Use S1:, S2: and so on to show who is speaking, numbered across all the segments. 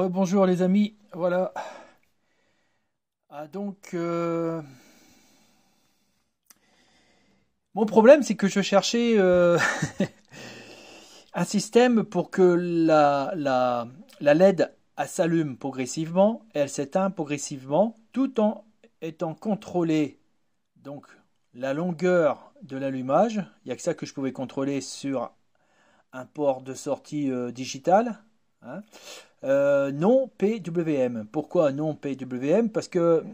S1: Rebonjour les amis, voilà. Ah, donc, mon problème c'est que je cherchais un système pour que la LED elle s'allume progressivement et elle s'éteint progressivement tout en étant contrôlée. Donc, la longueur de l'allumage, il n'y a que ça que je pouvais contrôler sur un port de sortie digital, hein. Non PWM. Pourquoi non PWM? Parce que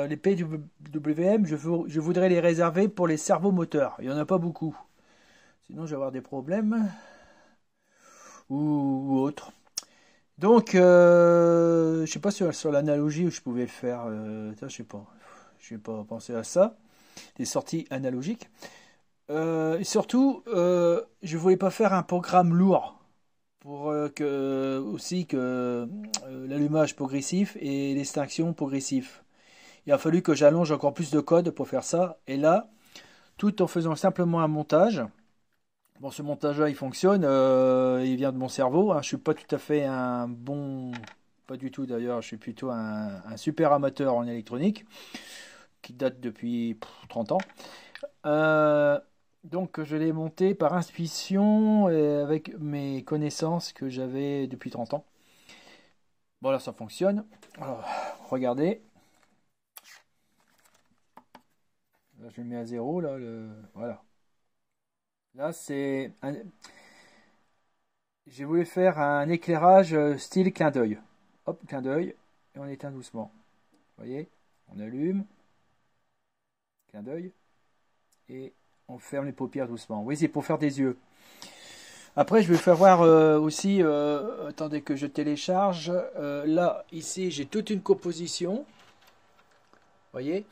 S1: les PWM, je voudrais les réserver pour les servomoteurs. Il n'y en a pas beaucoup. Sinon, je vais avoir des problèmes ou autre. Donc, je sais pas sur l'analogie où je pouvais le faire. Je sais pas. Je n'ai pas pensé à ça. Des sorties analogiques. Et surtout, je voulais pas faire un programme lourd pour que l'allumage progressif et l'extinction progressif. Il a fallu que j'allonge encore plus de code pour faire ça. Et là, tout en faisant simplement un montage. Bon, ce montage-là, il fonctionne. Il vient de mon cerveau, hein. Je suis pas tout à fait un bon, pas du tout d'ailleurs. Je suis plutôt un super amateur en électronique qui date depuis 30 ans. Euh, donc je l'ai monté par intuition et avec mes connaissances que j'avais depuis 30 ans. Bon là ça fonctionne. Alors, regardez. Là, je le mets à zéro là. Voilà. Là j'ai voulu faire un éclairage style clin d'œil. Hop, clin d'œil. Et on éteint doucement. Vous voyez? On allume. Clin d'œil. Et on ferme les paupières doucement. Oui, c'est pour faire des yeux. Après, je vais faire voir aussi, attendez que je télécharge. Là, ici, j'ai toute une composition. Vous voyez.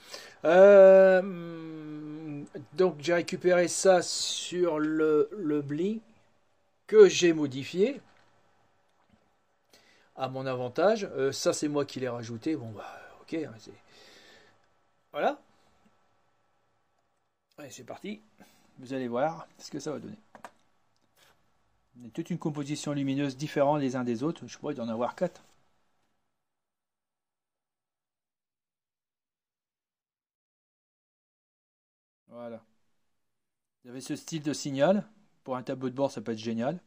S1: Donc, j'ai récupéré ça sur le Bli que j'ai modifié à mon avantage. Ça, c'est moi qui l'ai rajouté. Bon, bah, ok. Hein, voilà. Allez, c'est parti. Vous allez voir ce que ça va donner. Toute une composition lumineuse différente les uns des autres. Je pourrais en avoir 4. Voilà. Vous avez ce style de signal. Pour un tableau de bord, ça peut être génial.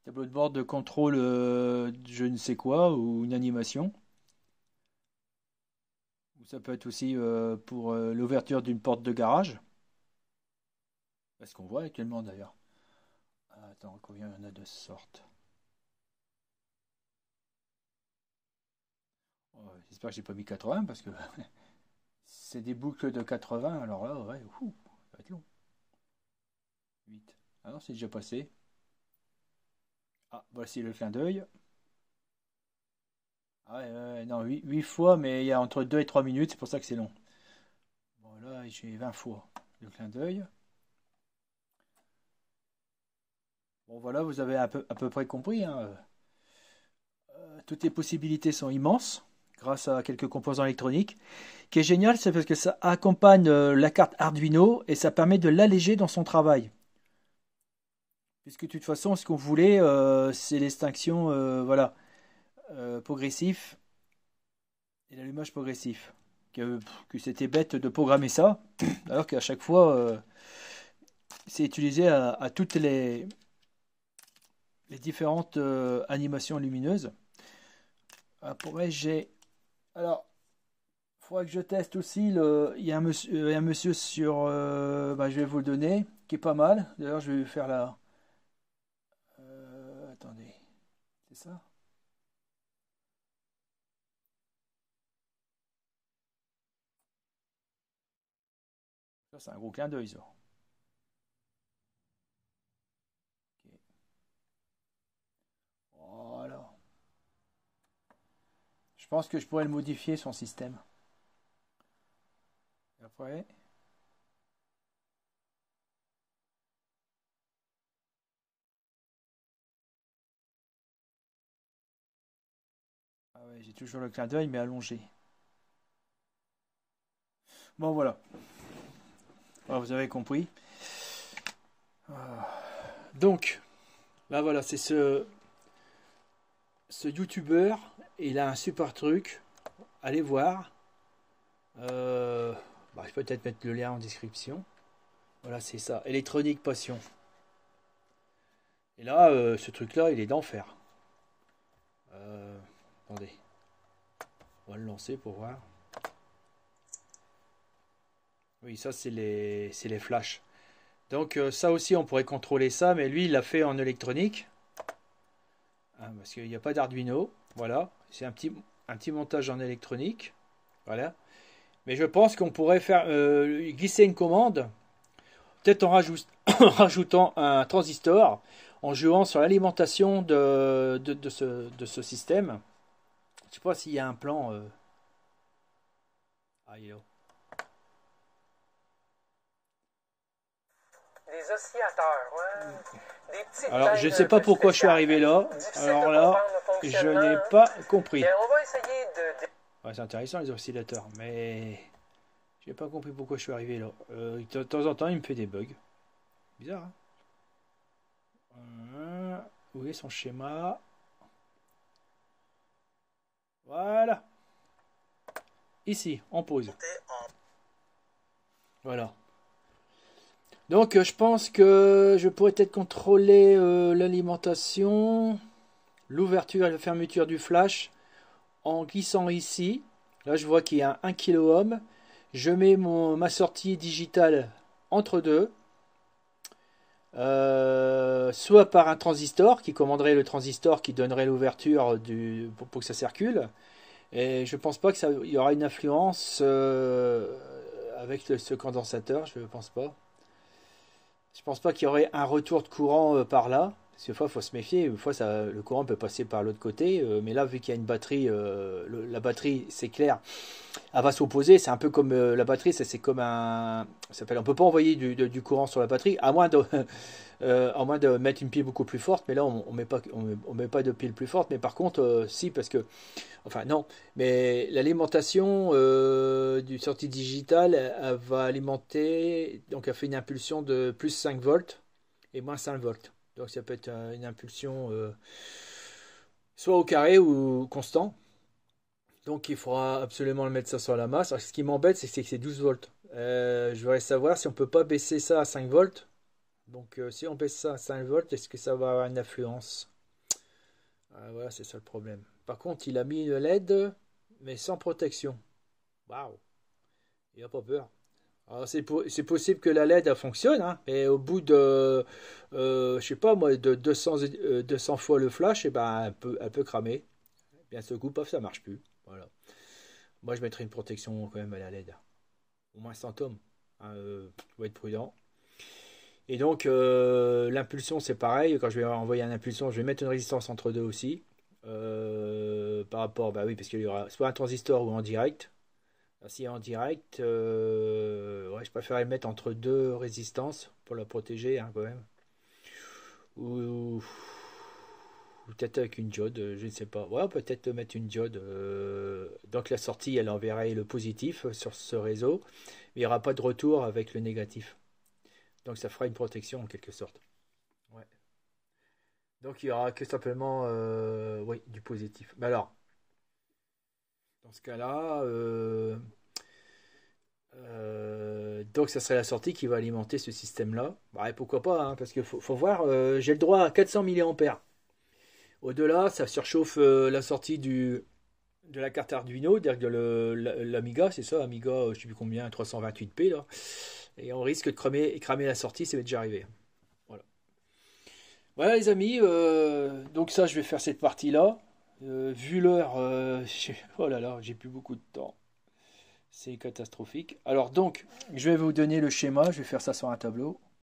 S1: Tableau de bord de contrôle je ne sais quoi ou une animation. Ou ça peut être aussi pour l'ouverture d'une porte de garage. C'est ce qu'on voit actuellement d'ailleurs. Attends, combien il y en a de sortes? Oh, j'espère que j'ai pas mis 80 parce que c'est des boucles de 80. Alors là, ouais, ça va être long. 8. Ah non, c'est déjà passé. Ah, voici le clin d'œil. Ah ouais, non, 8 fois, mais il y a entre 2 et 3 minutes, c'est pour ça que c'est long. Bon, là, j'ai 20 fois le clin d'œil. Bon, voilà, vous avez à peu près compris, hein. Toutes les possibilités sont immenses grâce à quelques composants électroniques. Ce qui est génial, c'est parce que ça accompagne la carte Arduino et ça permet de l'alléger dans son travail. Puisque de toute façon, ce qu'on voulait, c'est l'extinction voilà, progressif et l'allumage progressif. Que c'était bête de programmer ça, alors qu'à chaque fois, c'est utilisé à toutes les différentes animations lumineuses. Après, j'ai. Alors, il faudrait que je teste aussi. Il y a un monsieur sur. Bah, je vais vous le donner, qui est pas mal. D'ailleurs, je vais faire la. Attendez, c'est ça? Ça, c'est un gros clin d'œil, ça. Ok. Voilà. Je pense que je pourrais le modifier, son système. Et après. Ah ouais, j'ai toujours le clin d'œil, mais allongé. Bon, voilà. Voilà, vous avez compris. Donc. Là voilà, c'est ce youtubeur, il a un super truc. Allez voir. Je vais peut-être mettre le lien en description. Voilà, c'est ça. Électronique Passion. Et là, ce truc-là, il est d'enfer. Attendez. On va le lancer pour voir. Oui, ça, c'est les flashs. Donc, ça aussi, on pourrait contrôler ça. Mais lui, il l'a fait en électronique. Hein, parce qu'il n'y a pas d'Arduino. Voilà. C'est un petit montage en électronique. Voilà. Mais je pense qu'on pourrait faire glisser une commande. Peut-être en rajoutant un transistor. En jouant sur l'alimentation de ce système. Je sais pas s'il y a un plan. Ah, il est là.
S2: Des oscillateurs, ouais. Des petites
S1: Alors, je ne sais
S2: têtes
S1: pas
S2: un peu
S1: pourquoi je suis
S2: spéciales.
S1: arrivé là.
S2: Difficile
S1: Alors
S2: de
S1: là,
S2: comprendre le
S1: je n'ai
S2: fonctionnement.
S1: pas compris.
S2: Bien, on va essayer de...
S1: Ouais, c'est intéressant les oscillateurs, mais j'ai pas compris pourquoi je suis arrivé là. De temps en temps, il me fait des bugs. Bizarre, hein. Où est son schéma? Voilà. Ici, on pause. Voilà. Donc, je pense que je pourrais peut-être contrôler l'alimentation, l'ouverture et la fermeture du flash en glissant ici. Là, je vois qu'il y a un 1 kOhm. Je mets ma sortie digitale entre deux. Soit par un transistor qui commanderait le transistor qui donnerait l'ouverture pour que ça circule. Et je pense pas que il y aura une influence avec ce condensateur. Je pense pas. Je pense pas qu'il y aurait un retour de courant par là. Parce que des fois, il faut se méfier. Une fois, le courant peut passer par l'autre côté. Mais là, vu qu'il y a une batterie, la batterie, c'est clair, elle va s'opposer. C'est un peu comme la batterie. C'est comme un. Ça s'appelle. On peut pas envoyer du courant sur la batterie, à moins de mettre une pile beaucoup plus forte. Mais là, on met pas de pile plus forte. Mais par contre, si, parce que. Enfin, non. Mais l'alimentation du sortie digitale, elle va alimenter. Donc, elle fait une impulsion de plus 5 volts et moins 5 volts. Donc ça peut être une impulsion soit au carré ou constant. Donc il faudra absolument le mettre ça sur la masse. Alors, ce qui m'embête, c'est que c'est 12 volts. Je voudrais savoir si on peut pas baisser ça à 5 volts. Donc si on baisse ça à 5 volts, est-ce que ça va avoir une influence? Voilà, c'est ça le problème. Par contre, il a mis une LED, mais sans protection. Waouh! Il n'a pas peur. Alors c'est possible que la LED elle fonctionne, hein, mais au bout de, je sais pas moi, de 200 fois le flash, et ben, elle peut cramer. Bien ce coup, paf, ça marche plus. Voilà. Moi, je mettrais une protection quand même à la LED. Au moins 100 ohms. Hein, faut être prudent. Et donc, l'impulsion, c'est pareil. Quand je vais envoyer une impulsion, je vais mettre une résistance entre deux aussi. Par rapport, bah oui, parce qu'il y aura soit un transistor ou en direct. Si en direct, ouais, je préfère le mettre entre deux résistances pour la protéger, hein, quand même. Ou peut-être avec une diode, je ne sais pas. Ouais, peut-être mettre une diode. Donc la sortie, elle enverrait le positif sur ce réseau, mais il n'y aura pas de retour avec le négatif. Donc ça fera une protection en quelque sorte. Ouais. Donc il n'y aura que simplement oui, du positif. Mais alors, dans ce cas-là, donc ça serait la sortie qui va alimenter ce système-là. Bah, et pourquoi pas, hein, parce qu'il faut voir, j'ai le droit à 400 mAh. Au-delà, ça surchauffe la sortie de la carte Arduino, c'est-à-dire de l'Amiga, c'est ça, Amiga, je ne sais plus combien, 328p là. Et on risque de cramer la sortie, ça m'est déjà arrivé. Voilà. Voilà les amis, donc ça je vais faire cette partie-là. Vu l'heure, oh là là, j'ai plus beaucoup de temps. C'est catastrophique. Alors donc, je vais vous donner le schéma, je vais faire ça sur un tableau.